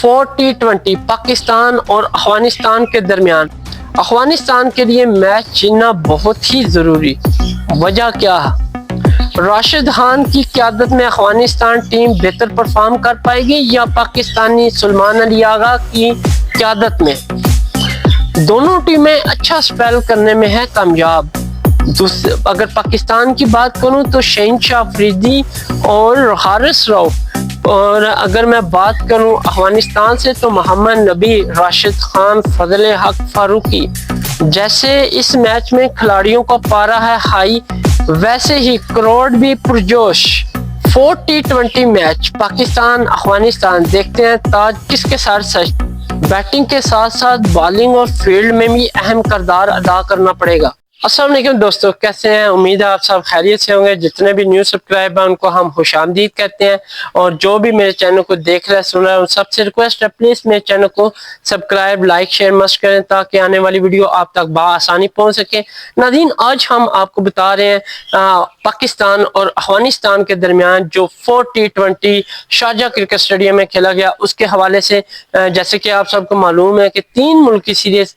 4T20 Pakistan اور افغانستان کے درمیان افغانستان کے لیے میچ جیتنا بہت ہی ضروری۔ وجہ کیا ہے؟ راشد خان کی قیادت میں افغانستان ٹیم بہتر پرفارم کر پائے گی یا پاکستانی سلمان علی آغا کی قیادت میں؟ دونوں ٹیمیں اچھا سپیل کرنے میں ہے کامیاب۔ اگر پاکستان کی بات کروں تو شہنشاہ افریدی اور حارث رؤف، اور اگر میں بات کروں افغانستان سے تو محمد نبی، راشد خان، فضل حق فاروقی۔ جیسے اس میچ میں کھلاڑیوں کا پارا ہے ہائی، ویسے ہی کروڑ بھی پرجوش۔ 4T20 میچ پاکستان افغانستان، دیکھتے ہیں تاج کس کے ساتھ سچ۔ بیٹنگ کے ساتھ ساتھ بالنگ اور فیلڈ میں بھی اہم کردار ادا کرنا پڑے گا۔ السلام علیکم دوستو، کیسے ہیں؟ امید ہے آپ سب خیریت سے ہوں گے۔ جتنے بھی نیو سبسکرائبر ہیں ان کو ہم خوش آمدید کہتے ہیں، اور جو بھی میرے چینل کو دیکھ رہے ہیں سن رہے ہیں ان سب سے ریکویسٹ ہے پلیز میرے چینل کو سبسکرائب، لائک، شیئر مست کریں تاکہ آنے والی ویڈیو آپ تک بآسانی پہنچ سکے۔ ناظرین، آج ہم آپ کو بتا رہے ہیں پاکستان اور افغانستان کے درمیان جو 4T20 شارجہ کرکٹ اسٹیڈیم میں کھیلا گیا اس کے حوالے سے، جیسے کہ آپ سب کو معلوم ہے کہ 3 ملکی سیریز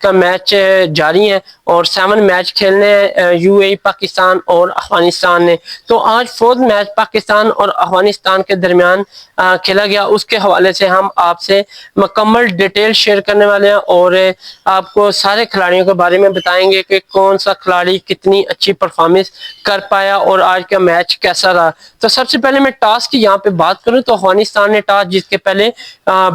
کا میچ جاری ہے اور 7 میچ کھیلنے ہیں یو اے ای، پاکستان اور افغانستان نے۔ تو آج 4 میچ پاکستان اور افغانستان کے درمیان کھیلا گیا، اس کے حوالے سے ہم آپ سے مکمل ڈیٹیل شیئر کرنے والے ہیں اور آپ کو سارے کھلاڑیوں کے بارے میں بتائیں گے کہ کون سا کھلاڑی کتنی اچھی پرفارمنس کر پایا اور آج کا میچ کیسا رہا۔ تو سب سے پہلے میں ٹاس کی یہاں پہ بات کروں تو افغانستان نے ٹاس جیت کے پہلے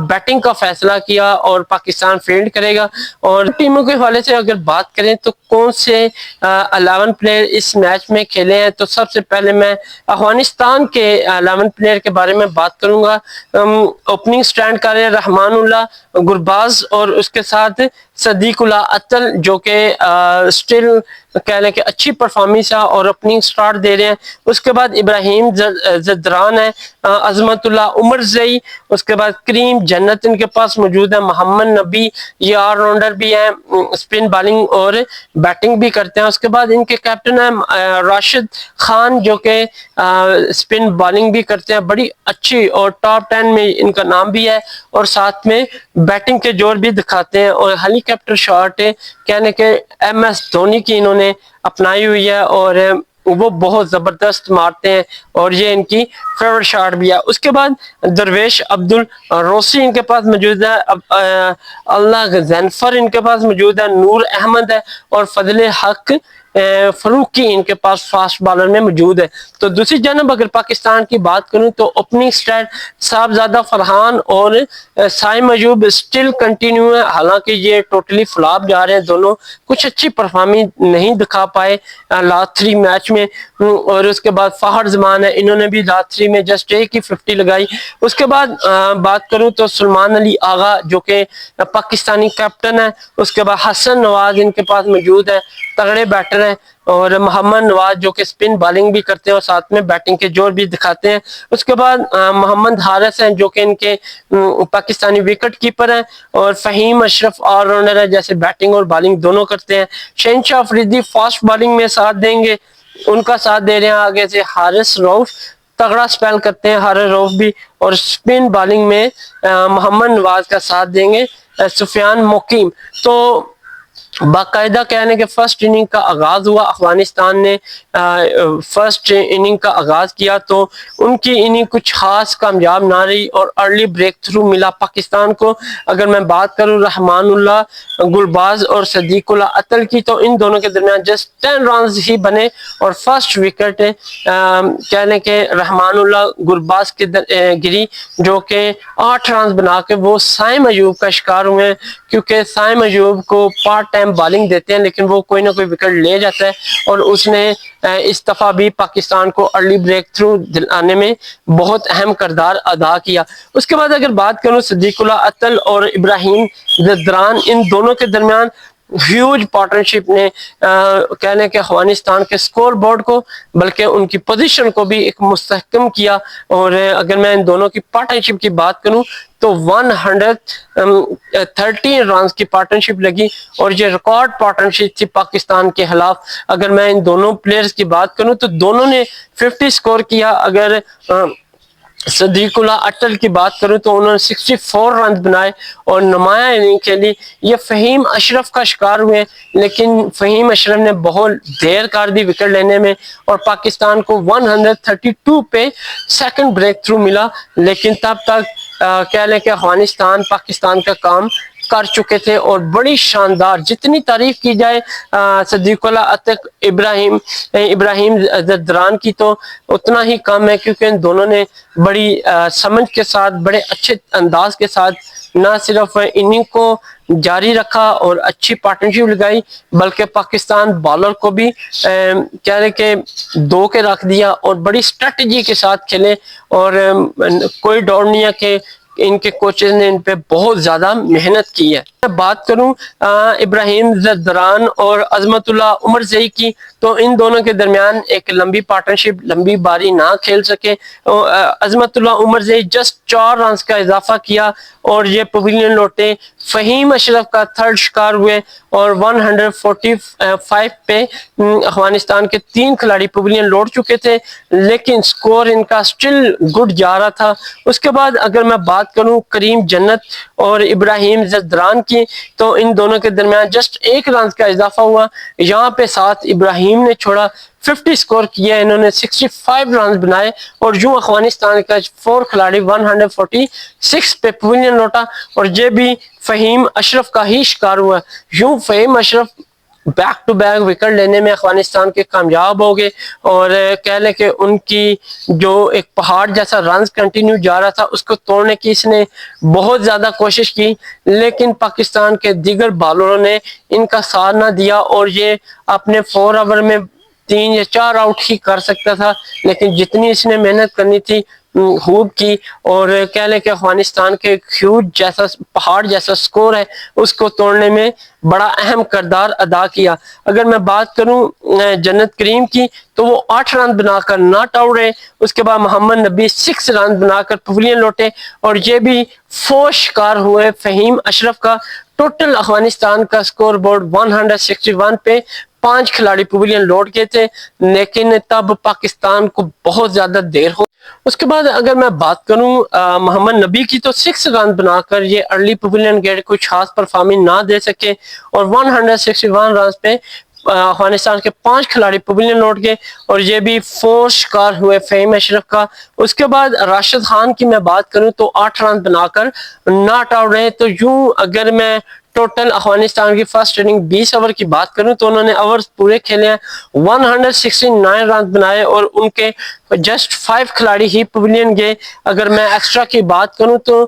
بیٹنگ کا فیصلہ کیا اور پاکستان فیلڈ کرے گا۔ اور ٹیموں کے حوالے سے اگر بات کریں تو کون سے 11 پلیئر اس میچ میں کھیلے ہیں، تو سب سے پہلے میں افغانستان کے 11 پلیئر کے بارے میں بات کروں گا۔ اوپننگ سٹینڈ کر رہے ہیں رحمان اللہ گرباز، اور اس کے ساتھ صدیق اللہ اتل جو کہ سٹل کہہ لیں کہ اچھی پرفارمنس ہے اور اوپننگ سٹارٹ دے رہے ہیں۔ اس کے بعد ابراہیم زدران ہے، عظمت اللہ عمر زئی، اس کے بعد کریم جنت ان کے پاس موجود ہے، محمد نبی یہ آل راؤنڈر بھی ہیں، اسپن بالنگ اور بیٹنگ بھی کرتے ہیں۔ اس کے بعد ان کے کیپٹن ہیں راشد خان جو کہ اسپن بالنگ بھی کرتے ہیں، بڑی اچھی، اور ٹاپ 10 میں ان کا نام بھی ہے، اور ساتھ میں بیٹنگ کے جوڑ بھی دکھاتے ہیں۔ اور ہیلی کاپٹر شاٹ کہنے کہ ایم ایس دھونی کی انہوں نے اپنائی ہوئی ہے اور وہ بہت زبردست مارتے ہیں اور یہ ان کی فیورٹ شاٹ بھی ہے۔ اس کے بعد درویش عبدالروسی ان کے پاس موجود ہے، اللہ غزنفر ان کے پاس موجود ہے، نور احمد ہے، اور فضل حق فاروقی ان کے پاس فاسٹ بالر میں موجود ہے۔ تو دوسری جانب اگر پاکستان کی بات کروں تو اوپننگ سٹارٹ صاحبزادہ فرحان اور سائم ایوب سٹل کنٹینیو ہے، حالانکہ یہ ٹوٹلی فلاپ جا رہے ہیں دونوں، کچھ اچھی پرفارمنس نہیں دکھا پائے لاسٹ 3 میچ میں۔ اور اس کے بعد فہد زمان ہے، انہوں نے بھی لاسٹ 3 میں جسٹ ایک ہی 50 لگائی۔ اس کے بعد بات کروں تو سلمان علی آغا جو کہ پاکستانی کیپٹن ہے، اس کے بعد حسن نواز ان کے پاس موجود ہے، تگڑے بیٹر ہیں، اور محمد نواز جو کہ سپن بالنگ بھی کرتے ہیں اور ساتھ میں بیٹنگ کے جوڑ بھی دکھاتے ہیں۔ اس کے بعد محمد حارث ہیں جو کہ ان کے پاکستانی وکٹ کیپر ہیں، اور فہیم اشرف آل راؤنڈر ہے، جیسے بیٹنگ اور بالنگ دونوں کرتے ہیں۔ شہنشاہ افریدی فاسٹ بالنگ میں ساتھ دیں گے، ان کا ساتھ دے رہے ہیں آگے سے حارث رؤف، تگڑا سپیل کرتے ہیں حارث رؤف بھی، اور سپن بالنگ میں محمد نواز کا ساتھ دیں گے سفیان مقیم۔ تو باقاعدہ کہنے کہ فرسٹ اننگ کا آغاز ہوا، افغانستان نے فرسٹ اننگ کا آغاز کیا تو ان کی اننگ کچھ خاص کامیاب نہ رہی اور ارلی بریک تھرو ملا پاکستان کو۔ اگر میں بات کروں رحمان اللہ گلباز اور صدیق اللہ اتل کی تو ان دونوں کے درمیان جسٹ 10 رنز ہی بنے، اور فرسٹ وکٹ کہنے کہ رحمان اللہ گلباز کے گری جو کہ 8 رنز بنا کے وہ سائم ایوب کا شکار ہوئے، کیونکہ سائم ایوب کو پارٹ ٹائم بالنگ دیتے ہیں لیکن وہ کوئی نہ کوئی وکٹ لے جاتا ہے، اور اس نے اس دفعہ بھی پاکستان کو ارلی بریک تھرو دلانے میں بہت اہم کردار ادا کیا۔ اس کے بعد اگر بات کروں صدیق اللہ اتل اور ابراہیم زدران، ان دونوں کے درمیان ہیوج پارٹنرشپ نے کہنے کہ افغانستان کے سکور بورڈ کو بلکہ ان کی پوزیشن کو بھی ایک مستحکم کیا، اور اگر میں ان دونوں کی پارٹنرشپ کی بات کروں تو 113 رنز کی پارٹنرشپ لگی، اور یہ ریکارڈ پارٹنرشپ تھی پاکستان کے خلاف۔ اگر میں ان دونوں پلیئرز کی بات کروں تو دونوں نے 50 سکور کیا۔ اگر صدیق اللہ اٹل کی بات کروں تو انہوں نے 64 رن بنائے اور نمایاں اننگ کھیلی. یہ فہیم اشرف کا شکار ہوئے لیکن فہیم اشرف نے بہت دیر کر دی وکٹ لینے میں اور پاکستان کو 132 پہ سیکنڈ بریک تھرو ملا. لیکن تب تک کہہ لیں کہ افغانستان پاکستان کا کام کر چکے تھے اور بڑی شاندار, جتنی تعریف کی جائے صدیق اللہ اتک ابراہیم زدران کی تو اتنا ہی کم ہے, کیونکہ ان دونوں نے بڑی سمجھ کے ساتھ بڑے اچھے انداز کے ساتھ نہ صرف اننگ کو جاری رکھا اور اچھی پارٹنرشپ لگائی بلکہ پاکستان بالر کو بھی کہہ رہے کہ دو کے رکھ دیا اور بڑی اسٹریٹجی کے ساتھ کھیلے. اور کوئی ڈور نہیں ہے کہ ان کے کوچز نے ان پہ بہت زیادہ محنت کی ہے. بات کروں ابراہیم زدران اور عظمت اللہ عمر زئی کی تو ان دونوں کے درمیان ایک لمبی پارٹنرشپ لمبی باری نہ کھیل سکے. عظمت اللہ عمر زئی جسٹ 4 رنز کا اضافہ کیا اور یہ پویلین لوٹے. فہیم اشرف کا تھرڈ شکار ہوئے اور 145 پہ افغانستان کے 3 کھلاڑی پویلین لوٹ چکے تھے لیکن سکور ان کا سٹل گڈ جا رہا تھا. اس کے بعد اگر میں بات کروں کریم جنت اور ابراہیم زدران کی تو ان دونوں کے درمیان جسٹ 1 رن کا اضافہ ہوا. یہاں پہ ساتھ ابراہیم نے چھوڑا 50 سکور کیا, انہوں نے 65 رنز بنائے اور یوں افغانستان کا 4 کھلاڑی 146 پہ پویلین لوٹا اور یہ بھی فہیم اشرف کا ہی شکار ہوا. یوں فہیم اشرف بیک ٹو بیک وکٹ لینے میں افغانستان کے کامیاب ہو گئے اور کہہ لیں کہ ان کی جو ایک پہاڑ جیسا رنز کنٹینیو جا رہا تھا اس کو توڑنے کی اس نے بہت زیادہ کوشش کی لیکن پاکستان کے دیگر بالروں نے ان کا ساتھ نہ دیا اور یہ اپنے 4 اوور میں 3 یا 4 آؤٹ ہی کر سکتا تھا. لیکن جتنی اس نے محنت کرنی تھی خوب کی اور کہہ لیں کہ افغانستان کے ہیوج جیسا پہاڑ جیسا سکور ہے اس کو توڑنے میں بڑا اہم کردار ادا کیا. اگر میں بات کروں جنت کریم کی تو وہ 8 رن بنا کر ناٹ آؤٹ رہے. اس کے بعد محمد نبی 6 رن بنا کر پویلین لوٹے اور یہ بھی 4 شکار ہوئے فہیم اشرف کا. ٹوٹل افغانستان کا سکور بورڈ 161 پہ 5 کھلاڑی پویلین لوٹ گئے تھے لیکن تب پاکستان کو بہت زیادہ دیر ہو. اس کے بعد اگر میں بات کروں محمد نبی کی تو 6 رن بنا کر یہ ارلی پویلین گیٹ کچھ خاص پرفارمنگ نہ دے سکے اور 161 رنز پہ افغانستان کے 5 کھلاڑی پویلین لوٹ گئے اور یہ بھی 4 شکار ہوئے فہیم اشرف کا. اس کے بعد راشد خان کی میں بات کروں تو 8 رن بنا کر ناٹ آؤٹ رہے. تو یوں اگر میں ٹوٹل افغانستان کی فرسٹ اننگ 20 اوور کی بات کروں تو انہوں نے اوورز پورے کھیلے ہیں, 169 رن بنائے اور ان کے جسٹ 5 کھلاڑی ہی پویلین گئے. اگر میں ایکسٹرا کی بات کروں تو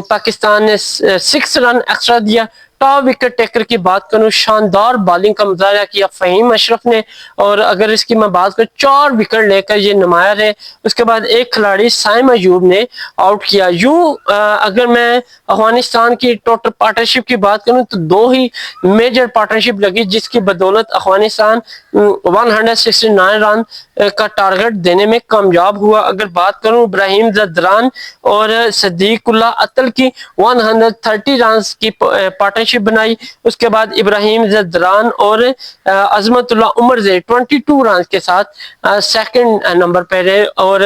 پاکستان نے 6 رن ایکسٹرا دیا. ٹاپ وکٹ ٹیکر کی بات کروں شاندار بالنگ کا مظاہرہ کیا فہیم اشرف نے اور اگر اس کی میں بات کروں 4 وکٹ لے کر یہ نمایاں رہے. اس کے بعد ایک کھلاڑی سائم ایوب نے آؤٹ کیا. یوں اگر میں افغانستان کی ٹوٹل پارٹنرشپ کی بات کروں تو 2 ہی میجر پارٹنرشپ لگی جس کی بدولت افغانستان 169 رن کا ٹارگٹ دینے میں کامیاب ہوا. اگر بات کروں ابراہیم زدران اور صدیق اللہ اتل کی 130 رنز کی پارٹنرشپ بنائی. اس کے بعد ابراہیم زدران اور عظمت اللہ عمر زئی 22 رنز کے ساتھ سیکنڈ نمبر پہ رہے اور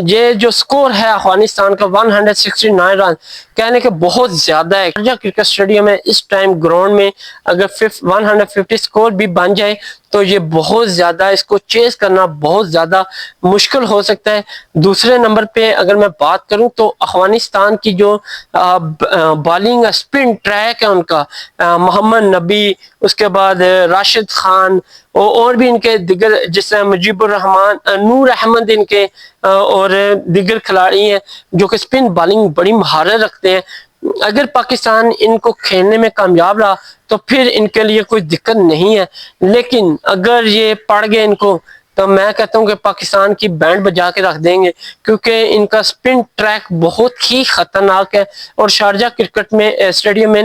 یہ جو سکور ہے افغانستان کا 169 رن کہنے کہ بہت زیادہ ہے. شارجہ کرکٹ اسٹیڈیم ہے اس ٹائم گراؤنڈ میں اگر 150 سکور بھی بن جائے تو یہ بہت زیادہ اس کو چیز کرنا بہت زیادہ مشکل ہو سکتا ہے. دوسرے نمبر پہ اگر میں بات کروں تو افغانستان کی جو بالنگ اسپن ٹریک ہے ان کا محمد نبی اس کے بعد راشد خان اور بھی ان کے دیگر جیسے مجیب الرحمان نور احمد ان کے اور دیگر کھلاڑی ہیں جو کہ اسپن بالنگ بڑی مہارت رکھتے ہیں. اگر پاکستان ان کو کھیلنے میں کامیاب رہا تو پھر ان کے لیے کوئی دقت نہیں ہے لیکن اگر یہ پڑ گئے ان کو تو میں کہتا ہوں کہ پاکستان کی بینڈ بجا کے رکھ دیں گے کیونکہ ان کا سپن ٹریک بہت ہی خطرناک ہے. اور شارجہ کرکٹ میں اسٹیڈیم میں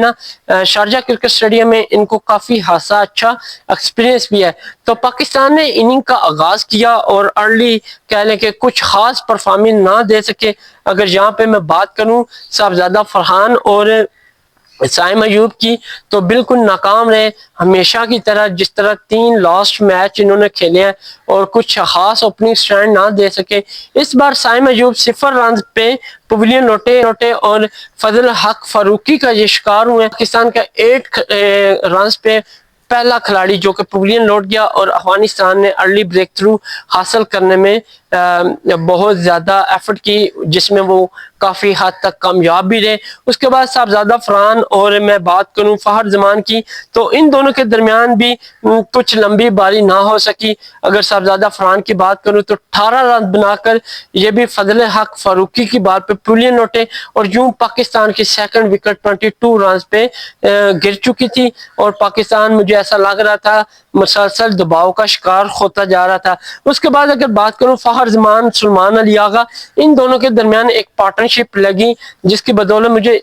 شارجہ کرکٹ اسٹیڈیم میں ان کو کافی خاصا اچھا ایکسپیرینس بھی ہے. تو پاکستان نے اننگ کا آغاز کیا اور ارلی کہہ لیں کہ کچھ خاص پرفارمنگ نہ دے سکے. اگر یہاں پہ میں بات کروں صاحبزادہ فرحان اور سائم ایوب کی تو بالکل ناکام رہے ہمیشہ کی طرح، جس طرح 3 لاسٹ میچ انہوں نے کھیلے ہیں اور کچھ خاص اوپننگ سٹینڈ نہ دے سکے۔ اس بار سائم ایوب 0 رنز پہ پویلین لوٹے اور فضل حق فاروقی کا یہ شکار ہوئے۔ پاکستان کا 8 رنز پہ پہلا کھلاڑی جو کہ پویلین لوٹ گیا، اور افغانستان نے ارلی بریک تھرو حاصل کرنے میں بہت زیادہ ایفرٹ کی، جس میں وہ کافی حد تک کامیاب بھی رہے۔ اس کے بعد صاحبزادہ فرحان اور میں بات کروں فخر زمان کی، تو ان دونوں کے درمیان بھی کچھ لمبی باری نہ ہو سکی۔ اگر صاحبزادہ فرحان کی بات کروں تو 18 رن بنا کر یہ بھی فضل حق فاروقی کی بال پہ پویلین لوٹے، اور یوں پاکستان کی سیکنڈ وکٹ 22 رنز پہ گر چکی تھی، اور پاکستان مجھے ایسا لگ رہا تھا مسلسل دباؤ کا شکار ہوتا جا رہا تھا۔ اس کے بعد اگر بات کروں فخر زمان سلمان علی آغا، ان دونوں کے درمیان ایک پارٹنرشپ لگی، جس کی بدولت مجھے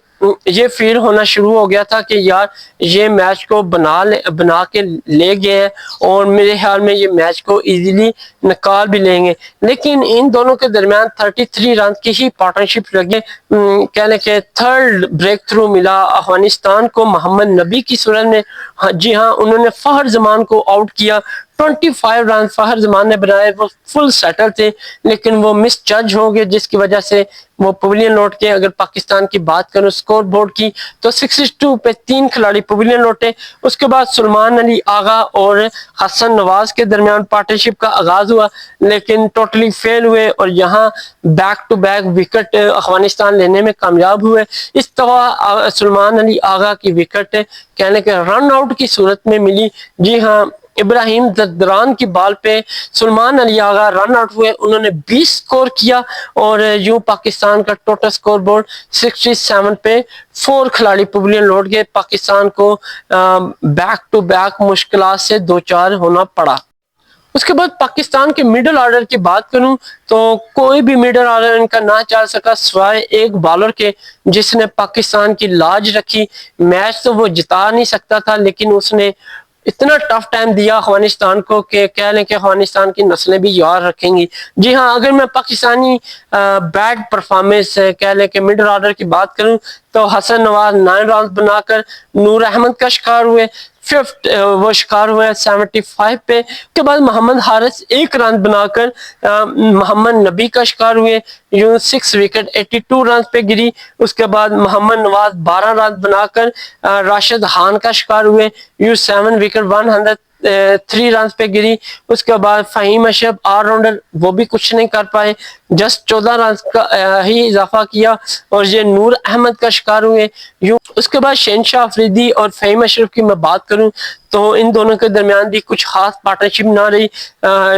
یہ فیل ہونا شروع ہو گیا تھا کہ یار یہ میچ کو بنا کے لے گئے ہیں، اور میرے خیال میں یہ میچ کو ایزیلی نکال بھی لیں گے، لیکن ان دونوں کے درمیان 33 رن کی ہی پارٹنرشپ لگے۔ کہنے کہ تھرڈ بریک تھرو ملا افغانستان کو محمد نبی کی صورت میں۔ جی ہاں، انہوں نے فخر زمان کو آؤٹ کیا، 25 رن فخر زمان نے بنائے، وہ فل سیٹل تھے، لیکن وہ مس جج ہو گئے، جس کی وجہ سے وہ پویلین لوٹ کے۔ اگر پاکستان کی بات کروں سکور بورڈ کی تو 62 پہ 3 کھلاڑی پویلین لوٹے۔ اس کے بعد سلمان علی آغا اور حسن نواز کے درمیان پارٹنرشپ کا آغاز ہوا، لیکن ٹوٹلی فیل ہوئے، اور یہاں back to back wicket Afghanistan لینے میں کامیاب ہوئے۔ اس طرح سلمان علی آغا کی وکٹ کہنے کہ رن آؤٹ کی صورت میں ملی۔ جی ہاں، ابراہیم زدران کی بال پہ سلمان علی آغا رن آؤٹ ہوئے، انہوں نے 20 سکور کیا، اور یوں پاکستان کا ٹوٹل سکور بورڈ 67 پہ 4 کھلاڑی پویلین لوٹ گئے۔ پاکستان کو بیک ٹو بیک مشکلات سے دوچار ہونا پڑا۔ اس کے بعد پاکستان کے مڈل آرڈر کی بات کروں تو کوئی بھی مڈل آرڈر ان کا نہ چل سکا سوائے ایک بالر کے، جس نے پاکستان کی لاج رکھی۔ میچ تو وہ جتا نہیں سکتا تھا، لیکن اس نے اتنا ٹف ٹائم دیا افغانستان کو کہ کہہ لیں کہ افغانستان کی نسلیں بھی یاد رکھیں گی۔ جی ہاں، اگر میں پاکستانی بیٹ پرفارمنس کہہ لیں کہ مڈل آرڈر کی بات کروں تو حسن نواز 9 رنز بنا کر نور احمد کا شکار ہوئے، وہ شکار ہوئے 75 پہ۔ اس کے بعد محمد حارث 1 رن بنا کر محمد نبی کا شکار ہوئے، یوں 6 وکٹ 82 رنز پہ گری۔ اس کے بعد محمد نواز 12 رن بنا کر راشد خان کا شکار ہوئے، یوں 7 وکٹ 103 رنز پہ گری۔ اس کے بعد فہیم اشرف آل راؤنڈر، وہ بھی کچھ نہیں کر پائے، جسٹ 14 رنز کا ہی اضافہ کیا، اور یہ نور احمد کا شکار ہوئے۔ یوں اس کے بعد شہنشاہ افریدی اور فہیم اشرف کی میں بات کروں تو ان دونوں کے درمیان بھی کچھ خاص پارٹنرشپ نہ رہی۔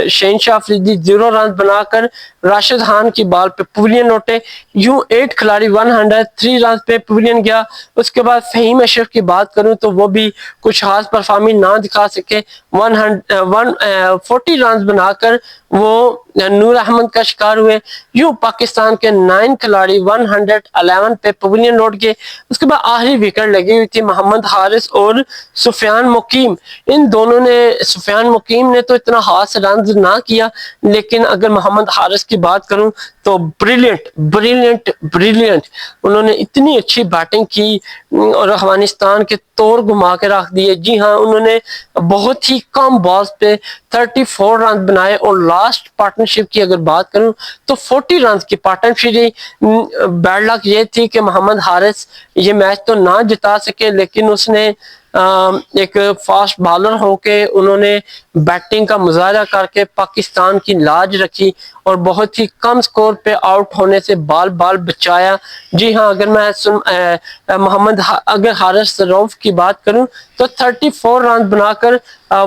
شہنشاہ افریدی 0 رن بنا کر راشد خان کی بال پہ پویلین لوٹے، یوں 8 کھلاڑی 103 رنز پہ پویلین گیا۔ اس کے بعد فہیم اشرف کی بات کروں تو وہ بھی کچھ خاص پرفارمنس نہ دکھا سکے، 140 رنز بنا کر وہ نور احمد کا شکار ہوئے۔ یوں پاکستان کے 9 کھلاڑی 111 پہ پویلین لوٹ گئے۔ اس کے بعد آخری وکٹ لگی ہوئی تھی محمد حارث اور سفیان مقیم، ان دونوں نے، سفیان مقیم نے تو اتنا خاص رنز نہ کیا، لیکن اگر محمد حارث کی بات کروں تو بریلینٹ انہوں نے اتنی اچھی بیٹنگ کی اور افغانستان کے طور گھما کے رکھ دیے۔ جی ہاں، انہوں نے بہت ہی کم بالز پہ 34 رنز بنائے، اور لاسٹ پارٹنرشپ کی اگر بات کروں تو 40 رنز کی پارٹنرشپ رہی۔ بیڈ لک یہ تھی کہ محمد حارث یہ میچ تو نہ جتا سکے، لیکن اس نے ایک فاسٹ بالر ہو کے انہوں نے بیٹنگ کا مظاہرہ کر کے پاکستان کی لاج رکھی، اور بہت ہی کم سکور پہ آؤٹ ہونے سے بال بچایا۔ جی ہاں، اگر میں اگر حارث رؤف کی بات کروں تو 34 رن بنا کر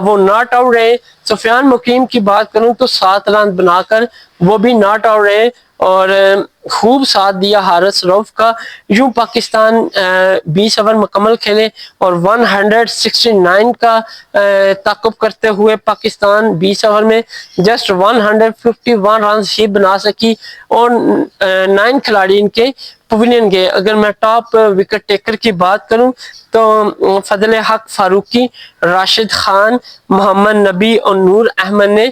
وہ ناٹ آؤٹ رہے۔ سفیان مقیم کی بات کروں تو 7 رن بنا کر وہ بھی ناٹ آؤٹ رہے، اور خوب ساتھ دیا حارث رؤف کا۔ یوں پاکستان 20 اوور مکمل کھیلے اور 169 کا تعاقب کرتے ہوئے پاکستان 20 اوور میں جسٹ 151 رنز ہی بنا سکی، اور 9 کھلاڑی ان کے پویلین گئے. اگر میں ٹاپ وکٹ ٹیکر کی بات کروں تو فضل حق فاروقی, راشد خان, محمد نبی اور نور احمد نے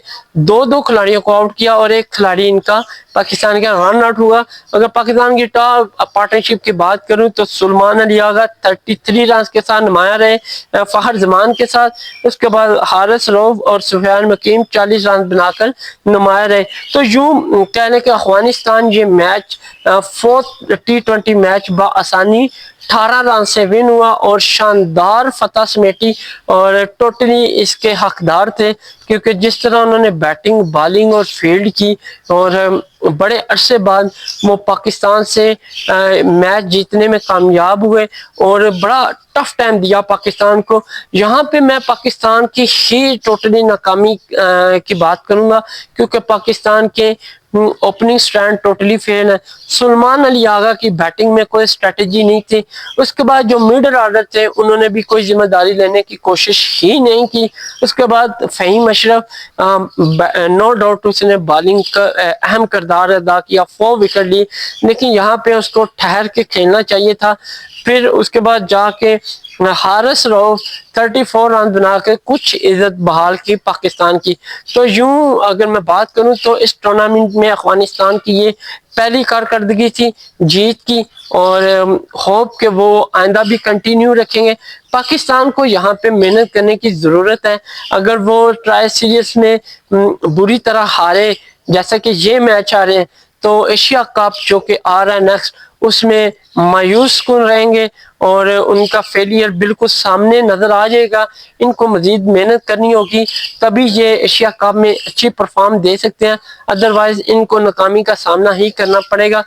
دو کھلاڑیوں کو آؤٹ کیا اور ایک کھلاڑی ان کا پاکستان کا رن آؤٹ ہوا. اگر پاکستان کی ٹاپ پارٹنرشپ کی بات کروں تو سلمان علی آغا 33 رنز کے ساتھ نمایاں رہے فخر زمان کے ساتھ. اس کے بعد حارث روف اور سفیان مکیم 40 رنز بنا کر نمایاں رہے. تو یوں کہہ لیں کہ افغانستان یہ میچ 4th T20 میچ بآسانی 18 رن سے ون ہوا اور شاندار فتح سمیٹی, اور ٹوٹلی اس کے حقدار تھے کیونکہ جس طرح انہوں نے بیٹنگ, بالنگ اور فیلڈ کی اور بڑے عرصے بعد وہ پاکستان سے میچ جیتنے میں کامیاب ہوئے اور بڑا ٹف ٹائم دیا پاکستان کو. یہاں پہ میں پاکستان کی ہی ٹوٹلی ناکامی کی بات کروں گا کیونکہ پاکستان کے اوپننگ سٹینڈ ٹوٹلی فیل ہے. سلمان علی آغا کی بیٹنگ میں کوئی اسٹریٹجی نہیں تھی. اس کے بعد جو مڈل آرڈر تھے انہوں نے بھی کوئی ذمہ داری لینے کی کوشش ہی نہیں کی. اس کے بعد فہیم اشرف نو ڈاؤٹ اس نے بالنگ کا اہم کردار ادا کیا, 4 وکٹ لی, لیکن یہاں پہ اس کو ٹھہر کے کھیلنا چاہیے تھا. پھر اس کے بعد جا کے حارث روف 34 رن بنا کے کچھ عزت بحال کی پاکستان کی. تو یوں اگر میں بات کروں تو اس ٹورنامنٹ میں افغانستان کی یہ پہلی کارکردگی تھی جیت کی, اور ہوپ کہ وہ آئندہ بھی کنٹینیو رکھیں گے. پاکستان کو یہاں پہ محنت کرنے کی ضرورت ہے. اگر وہ ٹرائی سیریز میں بری طرح ہارے جیسا کہ یہ میچ آ رہے ہیں تو ایشیا کپ جو کہ آ رہا ہے نیکسٹ, اس میں مایوس کن رہیں گے اور ان کا فیلئر بالکل سامنے نظر آ جائے گا. ان کو مزید محنت کرنی ہوگی تبھی یہ ایشیا کپ میں اچھی پرفارم دے سکتے ہیں, ادروائز ان کو ناکامی کا سامنا ہی کرنا پڑے گا.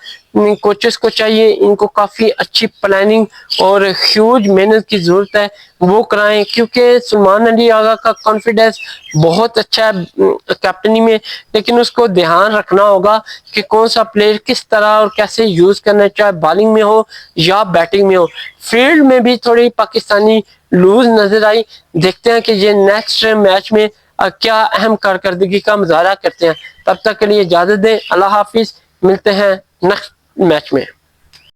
کوچز کو چاہیے ان کو کافی اچھی پلاننگ اور ہیوج محنت کی ضرورت ہے, وہ کرائیں کیونکہ سلمان علی آغا کا کانفیڈنس بہت اچھا ہے کیپٹنی میں, لیکن اس کو دھیان رکھنا ہوگا کہ کون سا پلیئر کس طرح اور کیسے یوز کرنا, چاہے بالنگ میں ہو یا بیٹنگ میں ہو. فیلڈ میں بھی تھوڑی پاکستانی لوز نظر آئی. دیکھتے ہیں کہ یہ نیکسٹ میچ میں کیا اہم کارکردگی کا مظاہرہ کرتے ہیں. تب تک کے لیے اجازت دیں, اللہ حافظ, ملتے ہیں نیکسٹ میچ میں.